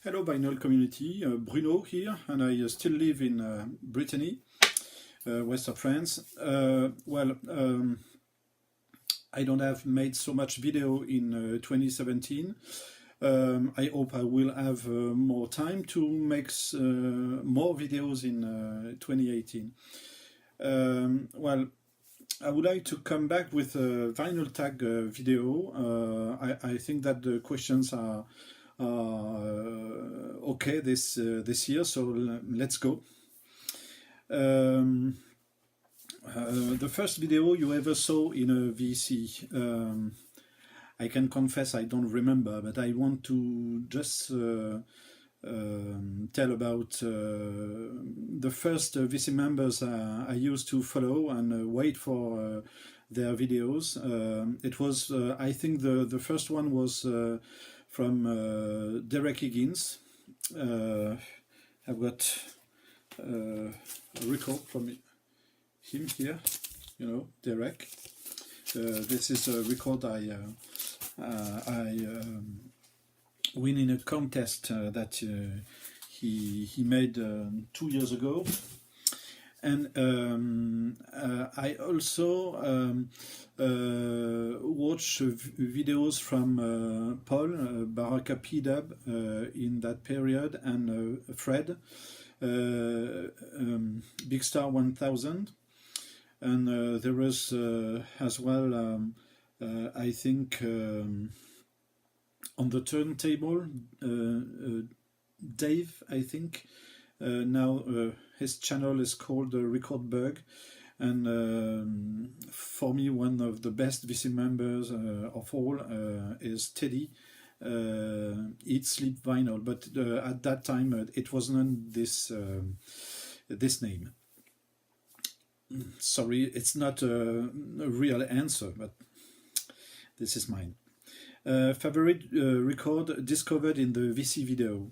Hello vinyl community, Bruno here, and I still live in Brittany, west of France. I don't have made so much video in 2017. I hope I will have more time to make more videos in 2018. I would like to come back with a vinyl tag video. I think that the questions are okay this year, so let's go. The first video you ever saw in a VC, I can confess I don't remember, but I want to just tell about the first VC members I used to follow and wait for their videos. It was, I think the first one was from Derek Higgins. I've got a record from him here, you know, Derek. This is a record I win in a contest that he made 2 years ago. And I also watch videos from Paul, Baraka P-Dub in that period, and Fred, Big Star 1000. And there was as well, I think, on the turntable, Dave, I think. Now his channel is called Record Bug, and for me one of the best VC members of all is Teddy. Eat Sleep Vinyl, but at that time it wasn't this this name. Sorry, it's not a real answer, but this is mine. Favorite record discovered in the VC video.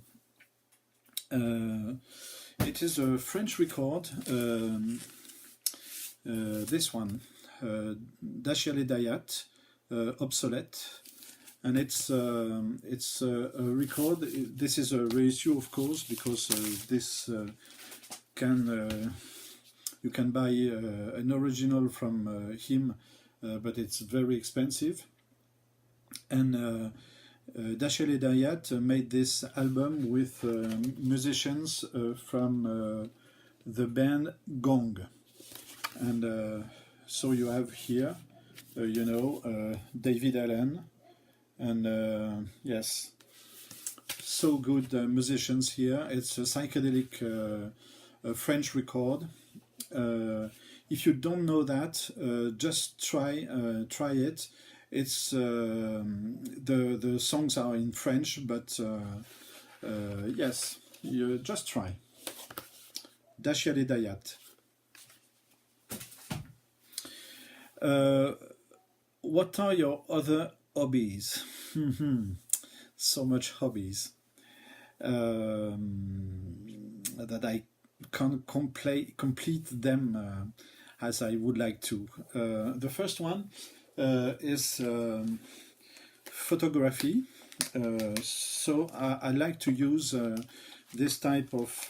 It is a French record, this one, Dashiell Dayat, Obsolete, and it's a record. This is a reissue, of course, because this you can buy an original from him, but it's very expensive. And Dashiell Dayat made this album with musicians from the band Gong, and so you have here, you know, David Allen, and yes, so good musicians here. It's a psychedelic French record. If you don't know that, just try it. It's the songs are in French, but yes, you just try. Dashiell Dayat. What are your other hobbies? So much hobbies that I can't complete them as I would like to. The first one is photography. So I like to use this type of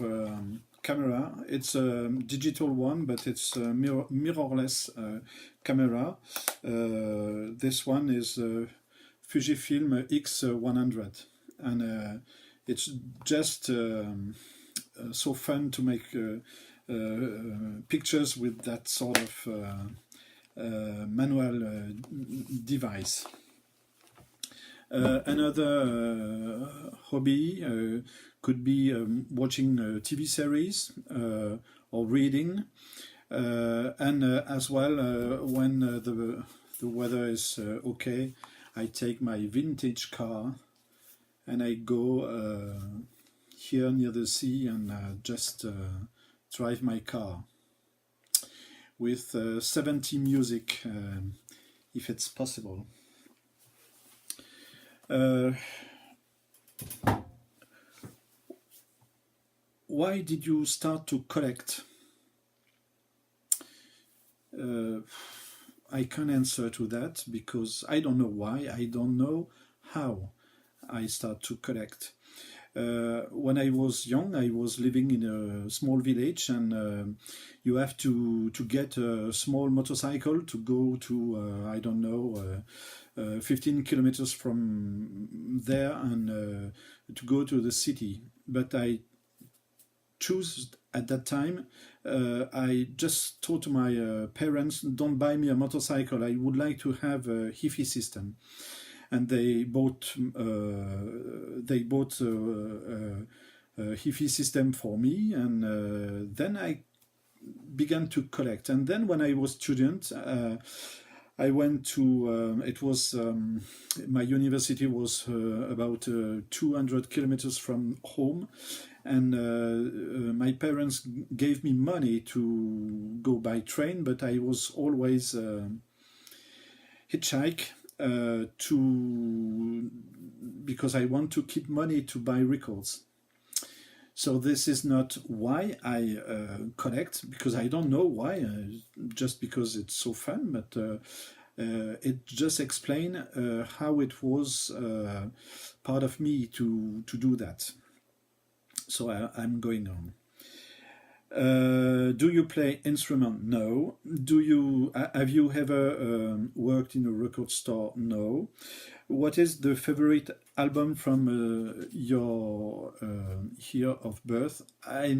camera. It's a digital one, but it's a mirrorless camera. This one is Fujifilm X100, and it's just so fun to make pictures with that sort of manual device. Another hobby could be watching TV series or reading, and as well when the weather is okay, I take my vintage car and I go here near the sea and just drive my car with 70 music, if it's possible. Why did you start to collect? I can't answer to that because I don't know why, I don't know how I start to collect. when I was young, I was living in a small village, and you have to get a small motorcycle to go to I don't know 15 kilometers from there, and to go to the city. But I choose at that time. I just told to my parents, "Don't buy me a motorcycle. I would like to have a HiFi system." And they bought a HiFi system for me, and then I began to collect. And then when I was student, I went to it was my university was about 200 kilometers from home, and my parents gave me money to go by train, but I was always hitchhike because I want to keep money to buy records. So this is not why I collect, because I don't know why, just because it's so fun, but it just explains how it was part of me to do that. So I'm going on. Do you play instrument? No. Have you ever worked in a record store? No. What is the favorite album from your year of birth? I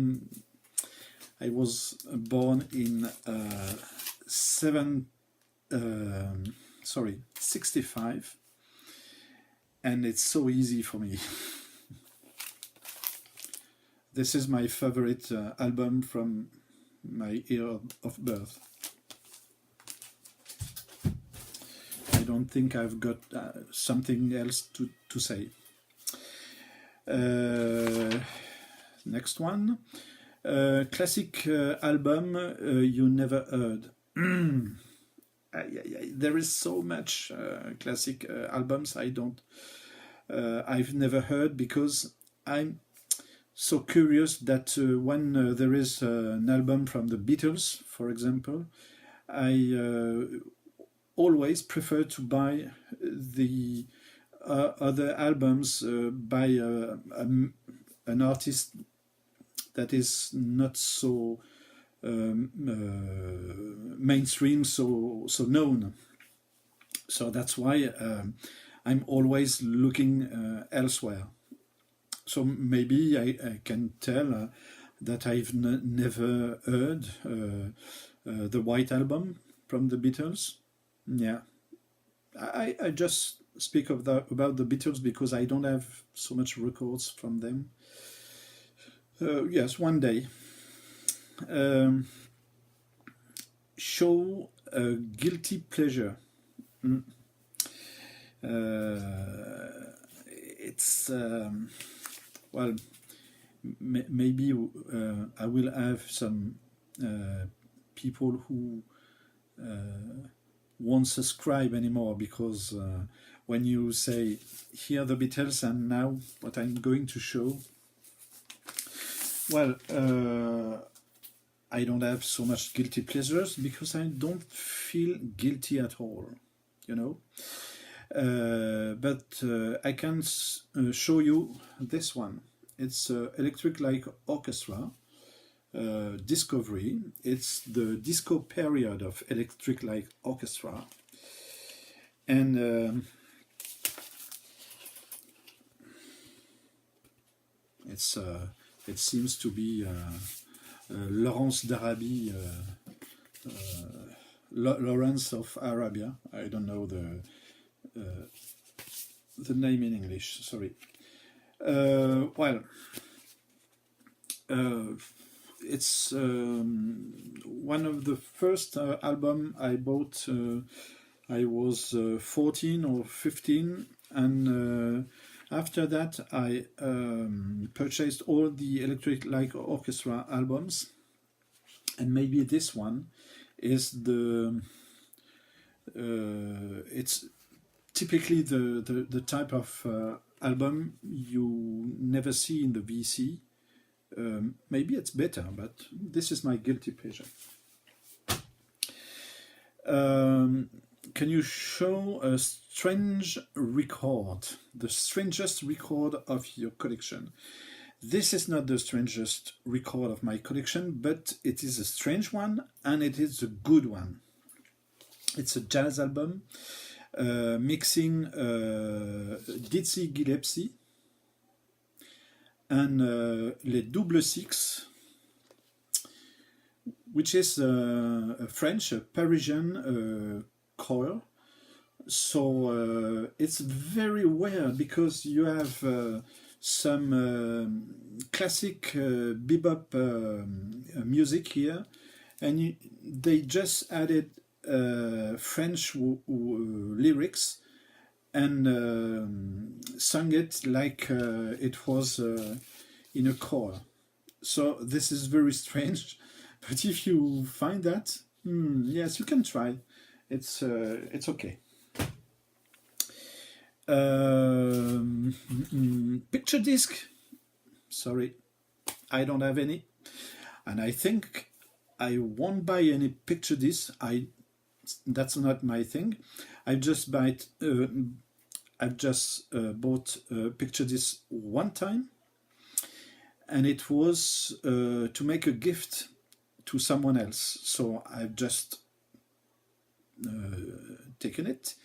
was born in 65, and it's so easy for me. This is my favorite album from my year of birth. I don't think I've got something else to say. Next one. Classic album you never heard. There is so much classic albums I've never heard, because I'm so curious that when there is an album from the Beatles, for example, I always prefer to buy the other albums by an artist that is not so mainstream, so known. So that's why I'm always looking elsewhere. So maybe I can tell that I've never heard the White Album from the Beatles. Yeah, I just speak about the Beatles because I don't have so much records from them. Yes, one day. Show a guilty pleasure. It's well, maybe I will have some people who won't subscribe anymore, because when you say, "Here are the Beatles," and now what I'm going to show, well, I don't have so much guilty pleasures because I don't feel guilty at all, you know. But I can show you this one. It's Electric Light Orchestra Discovery. It's the disco period of Electric Light Orchestra, and it seems to be Lawrence d'Arabie, Lawrence of Arabia. I don't know the name in English. Sorry. Well, it's one of the first album I bought. I was 14 or 15, and after that I purchased all the Electric Light Orchestra albums, and maybe this one is it's typically the type of album you never see in the VC. Maybe it's better, but this is my guilty pleasure. can you show a strange record, the strangest record of your collection? This is not the strangest record of my collection, but it is a strange one, and it is a good one. It's a jazz album mixing Dizzy Gillespie and Les Double Six, which is a French, a Parisian choir. So it's very weird because you have some classic bebop music here, and they just added French lyrics and sung it like it was in a choir. So this is very strange, but if you find that, yes, you can try. It's okay. Picture disc. Sorry, I don't have any, and I think I won't buy any picture disc. That's not my thing. I've just bought picture disc one time, and it was to make a gift to someone else. So I've just taken it,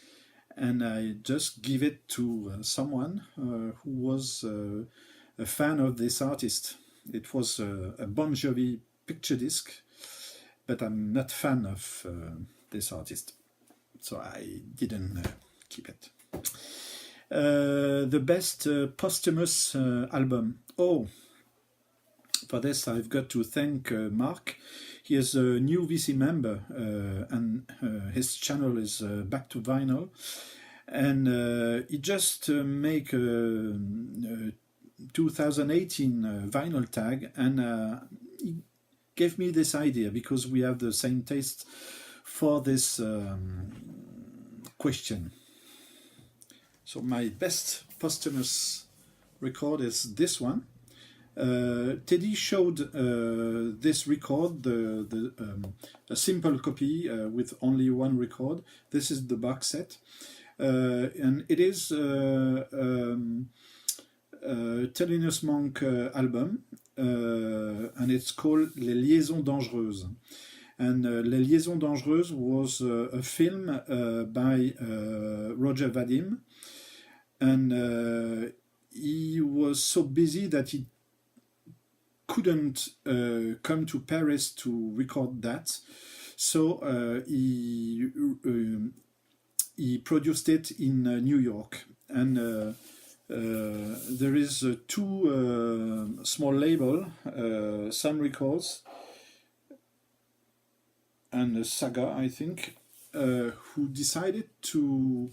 and I just give it to someone who was a fan of this artist. It was a Bon Jovi picture disc, but I'm not fan of this artist, so I didn't keep it. The best posthumous album. Oh, for this I've got to thank Mark. He is a new VC member, and his channel is Back to Vinyl, and he just make a 2018 vinyl tag, and he gave me this idea because we have the same taste for this question. So my best posthumous record is this one. Teddy showed this record, a simple copy with only one record. This is the box set, and it is Thelonious Monk album, and it's called Les Liaisons Dangereuses. And Les Liaisons Dangereuses was a film by Roger Vadim, and he was so busy that he couldn't come to Paris to record that, so he produced it in New York, and there is two small label, Sun Records and Saga, I think, who decided to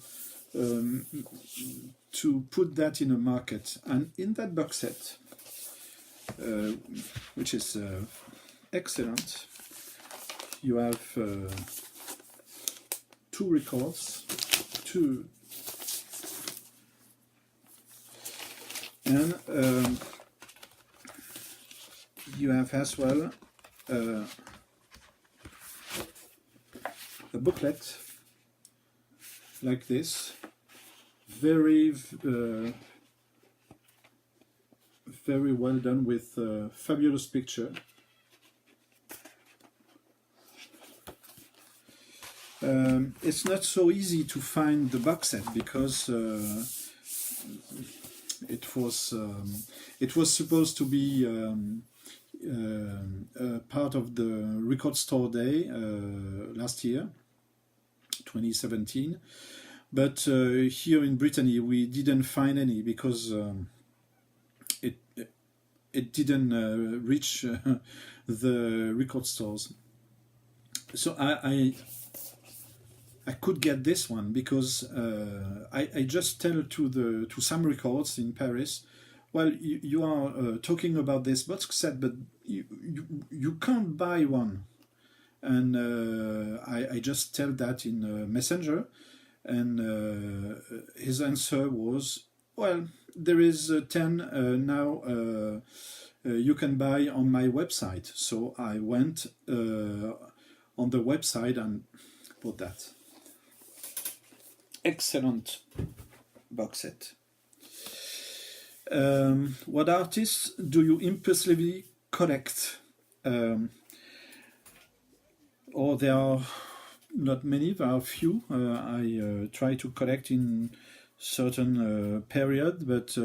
put that in a market, and in that box set, which is excellent, you have two records, and you have as well a booklet like this, very well done, with fabulous picture. It's not so easy to find the box set because it was supposed to be part of the Record Store Day last year, 2017, but here in Brittany we didn't find any because it didn't reach the record stores. So I could get this one because I just tell to Sam Records in Paris, well, you are talking about this box set, but you can't buy one. And I just tell that in Messenger, and his answer was, well, there is 10 now you can buy on my website. So I went on the website and bought that. Excellent box set. What artists do you impulsively collect? Or there are not many, there are few. I try to collect in certain period, but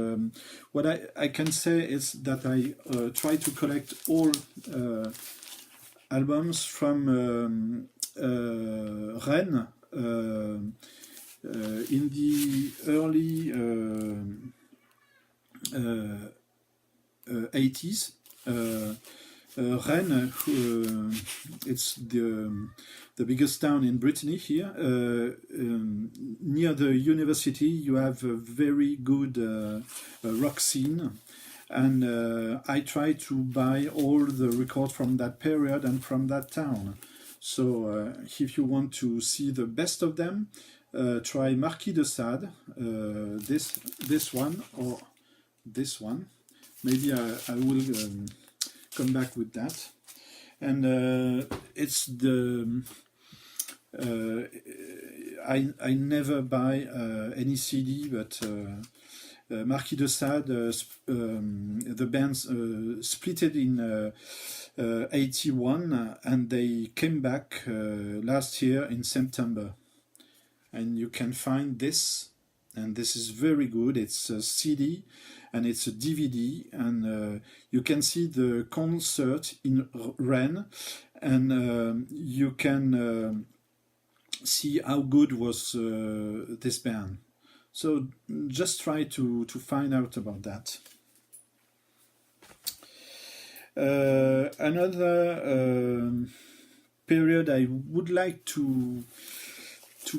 what I can say is that I try to collect all albums from Rennes in the early 80s. Rennes, it's the biggest town in Brittany here. Near the university, you have a very good rock scene, and I try to buy all the records from that period and from that town. So if you want to see the best of them, try Marquis de Sade, this one or this one. Maybe I will come back with that. And it's the I never buy any CD, but Marquis de Sade, the band split it in 81, and they came back last year in September. And you can find this, and this is very good. It's a CD and it's a DVD, and you can see the concert in Rennes, and you can see how good was this band. So just try to find out about that. Another period I would like to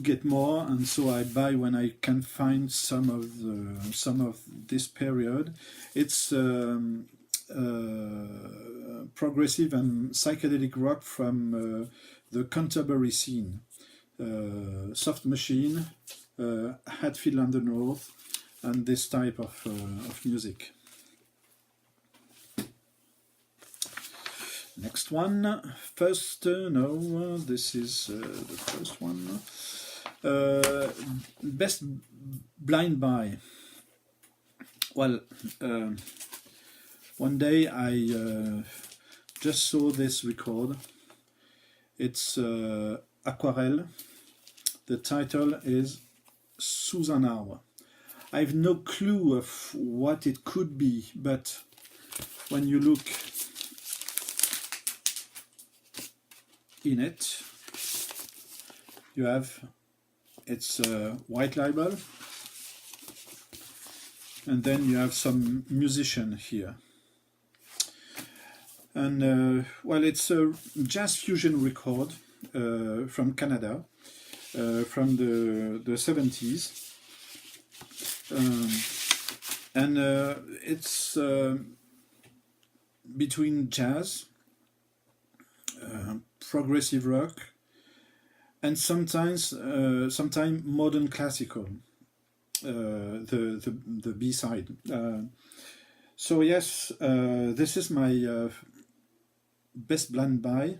get more, and so I buy when I can find some of this period. It's progressive and psychedelic rock from the Canterbury scene, Soft Machine, Hatfield and the North, and this type of music. Next one. First, no, this is the first one. Best blind buy. Well, one day I just saw this record. It's Aquarelle. The title is Susanna. I have no clue of what it could be, but when you look in it, you have it's a white label, and then you have some musician here, and well, it's a jazz fusion record from Canada, from the 70s, and it's between jazz, progressive rock, and sometimes modern classical, the B side. So yes, this is my best blind buy,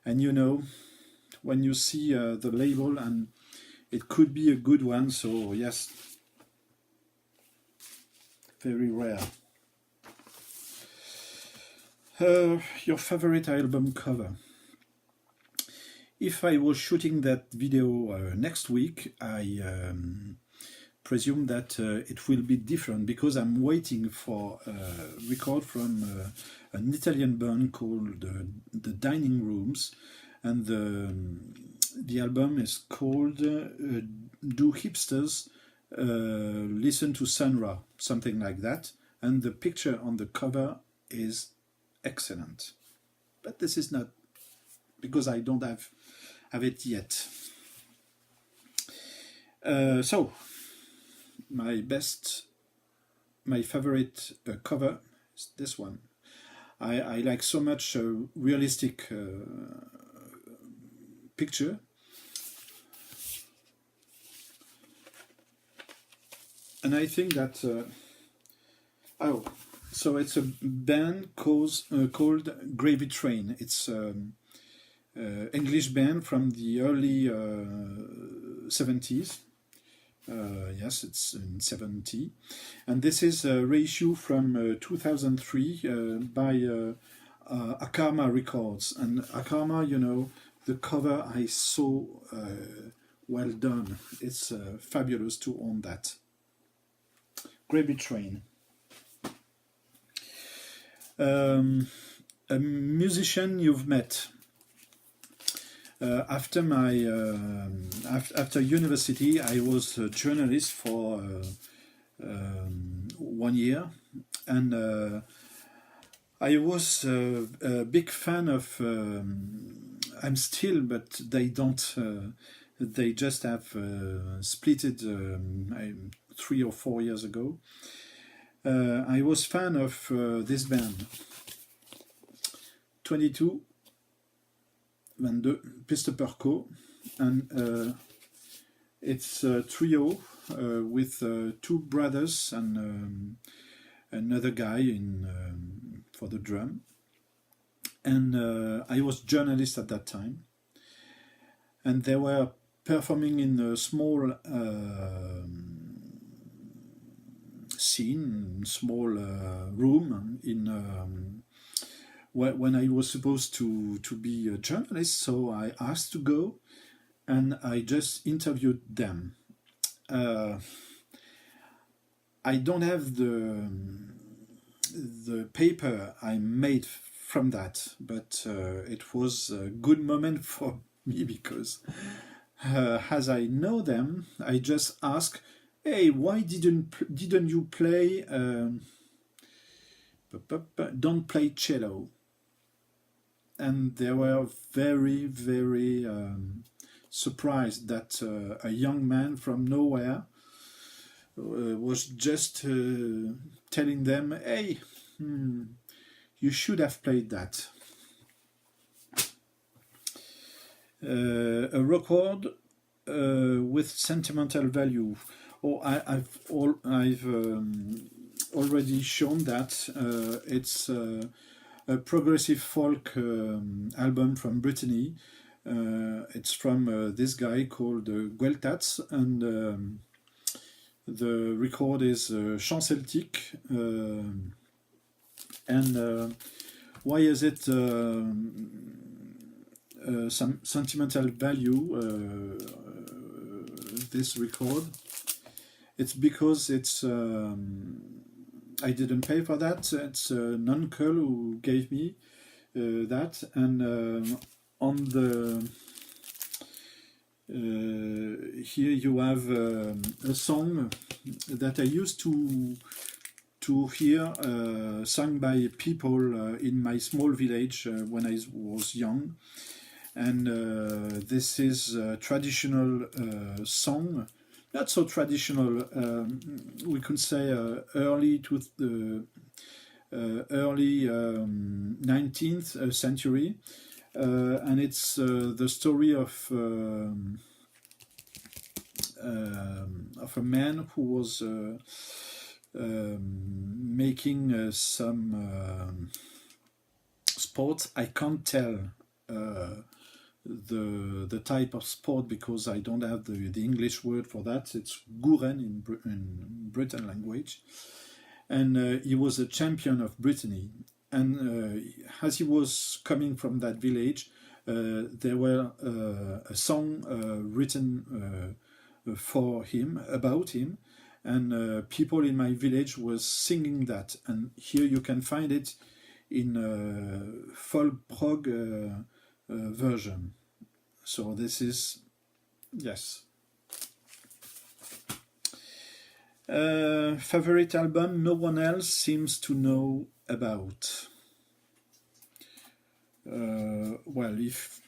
and you know, when you see the label, and it could be a good one. So yes, very rare. Your favorite album cover. If I was shooting that video next week, I presume that it will be different, because I'm waiting for a record from an Italian band called the Dining Rooms, and the album is called Do Hipsters Listen to Sun Ra, something like that, and the picture on the cover is excellent. But this is not, because I don't have it yet. So my favorite cover is this one. I like so much realistic picture, and I think that so it's a band called Gravy Train. It's English band from the early 70s, Yes, it's in 70. And this is a reissue from 2003 by Akarma Records. And Akarma, you know, the cover is so well done. It's fabulous to own that. Gravy Train. A musician you've met. After university, I was a journalist for 1 year, and I was a big fan of. I'm still, but they don't. They just have splitted 3 or 4 years ago. I was fan of this band. 22. 22, Piste Perco, and it's a trio with 2 brothers and another guy for the drum. And I was journalist at that time, and they were performing in a small scene, small room in. When I was supposed to be a journalist, so I asked to go, and I just interviewed them. I don't have the paper I made from that, but it was a good moment for me because as I know them, I just ask, "Hey, why didn't you play? Don't play cello." And they were very, very surprised that a young man from nowhere was just telling them, "Hey, you should have played that." A record with sentimental value. Oh, I've already shown that it's. A progressive folk album from Brittany. It's from this guy called Gueltats, and the record is Chant Celtique. And why is it some sentimental value, this record? It's because it's I didn't pay for that. It's an uncle who gave me that, and on the here you have a song that I used to hear sung by people in my small village when I was young, and this is a traditional song. Not so traditional. We could say early 19th century, and it's the story of a man who was making some sports. I can't tell the type of sport because I don't have the English word for that. It's Gouren in Breton language, and he was a champion of Brittany. And as he was coming from that village, there were a song written for him, about him, and people in my village was singing that. And here you can find it in folk prog version. So this is, yes. Favorite album no one else seems to know about. Well, if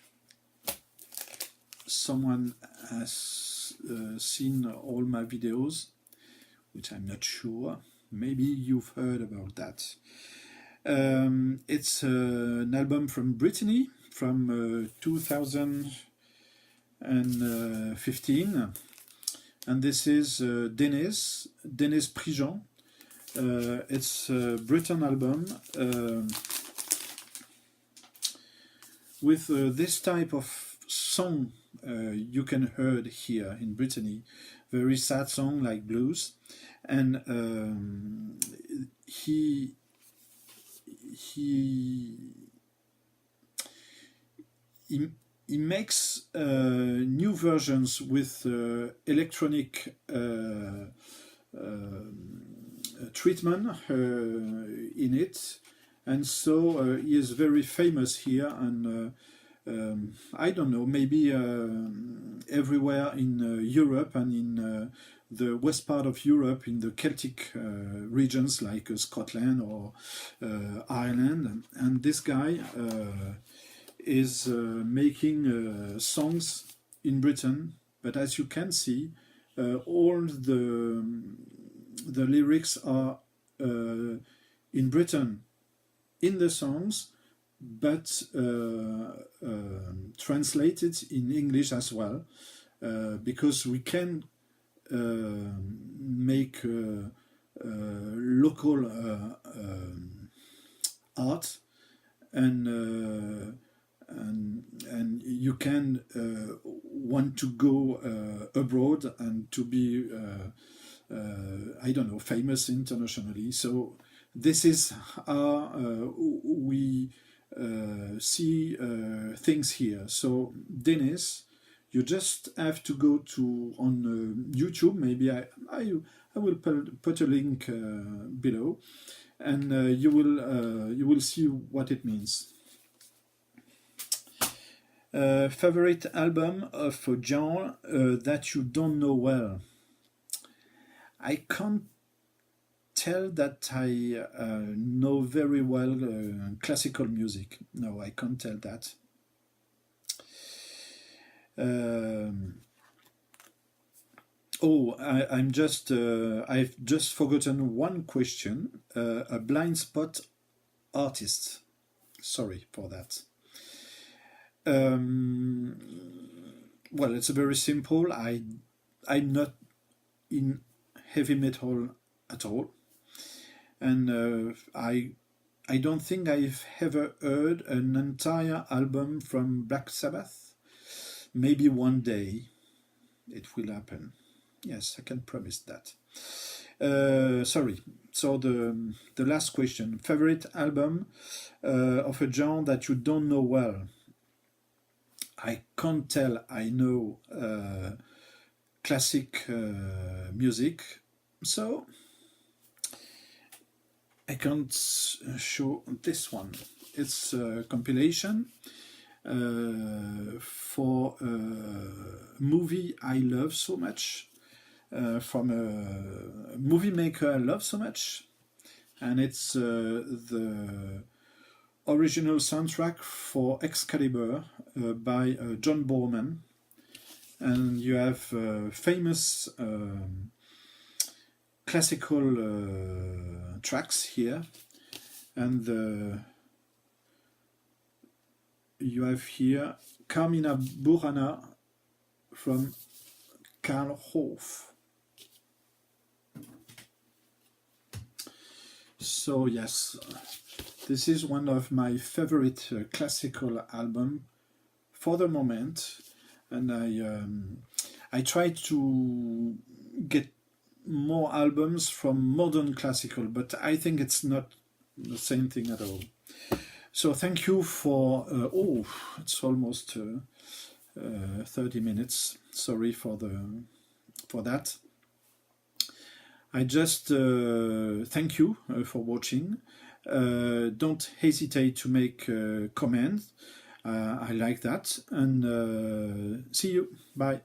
someone has seen all my videos, which I'm not sure, maybe you've heard about that. It's an album from Brittany from 2015, and this is Dennis Prigent. It's a Breton album with this type of song you can heard here in Brittany, very sad song like blues, and he he makes new versions with electronic treatment in it, and so he is very famous here, and I don't know, maybe everywhere in Europe and in the west part of Europe, in the Celtic regions like Scotland or Ireland, and this guy is making songs in Britain, but as you can see, all the lyrics are in Britain in the songs, but translated in English as well, because we can make local art, and you can want to go abroad and to be I don't know, famous internationally. So this is how we see things here. So Dennis, you just have to go to on YouTube. Maybe I will put a link below, and you will see what it means. Favorite album of a genre that you don't know well. I can't tell that I know very well classical music. No, I can't tell that. I'm just I've just forgotten one question. A blind spot artist. Sorry for that. Well, it's very simple. I'm not in heavy metal at all, and I don't think I've ever heard an entire album from Black Sabbath. Maybe one day it will happen. Yes, I can promise that. Sorry. So the last question: favorite album of a genre that you don't know well. I can't tell. I know classic music, so I can't show this one. It's a compilation for a movie I love so much, from a movie maker I love so much, and it's the original soundtrack for Excalibur by John Borman, and you have famous classical tracks here, and you have here Carmina Burana from Karl Hof. So yes, this is one of my favorite classical album for the moment, and I try to get more albums from modern classical, but I think it's not the same thing at all. So thank you for it's almost 30 minutes. Sorry for that. I just thank you for watching. Don't hesitate to make comments. I like that, and see you. Bye.